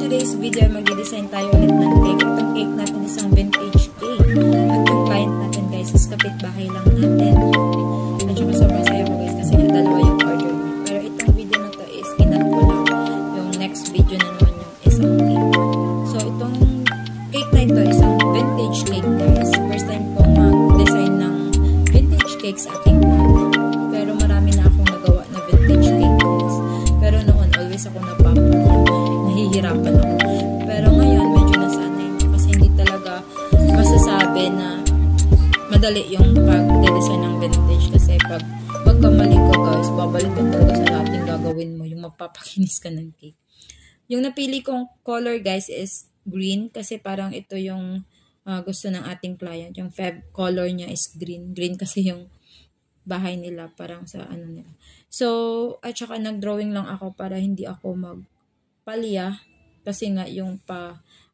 today's video, mag-design tayo ulit ng cake. Itong cake natin isang vintage cake. At yung client natin guys is kapitbahay lang natin. At saka sobrang saya ko guys kasi yung dalawa yung order. Pero itong video na to is kinat ko lang. Yung next video na naman yung isang cake. So itong cake na ito isang vintage cake guys. First time ko mag-design ng vintage cake sa aking vlog. Pero marami na akong nagawa na vintage cake guys. Pero noon always ako nahihirapan ako. Pero ngayon medyo nasanay na kasi hindi talaga masasabi na madali yung pag-design ng vintage kasi pag magkamali ka guys, babalik ka talaga sa dating gagawin mo, yung mapapakinis ka ng cake. Yung napili kong color guys is green kasi parang ito yung gusto ng ating client. Yung fab color niya is green. Green kasi yung bahay nila, parang sa ano nila. So, at saka nag-drawing lang ako para hindi ako magpalya kasi nga yung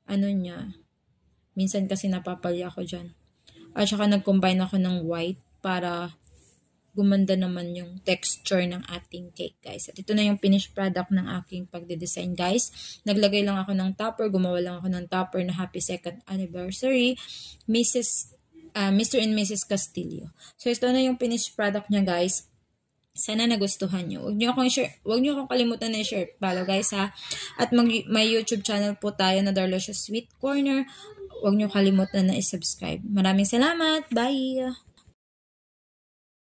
ano niya, minsan kasi napapalya ako dyan. At saka nag-combine ako ng white para gumanda naman yung texture ng ating cake guys. At ito na yung finished product ng aking pagde-design guys. Naglagay lang ako ng topper, gumawa lang ako ng topper na happy 2nd anniversary, Mr. and Mrs. Castillo. So ito na yung finished product niya guys. Sana nagustuhan nyo. Huwag nyo akong kalimutan na i-share. Follow guys ha. At may YouTube channel po tayo na Darlicious Sweet Corner. Huwag nyo kalimutan na i-subscribe. Maraming salamat. Bye!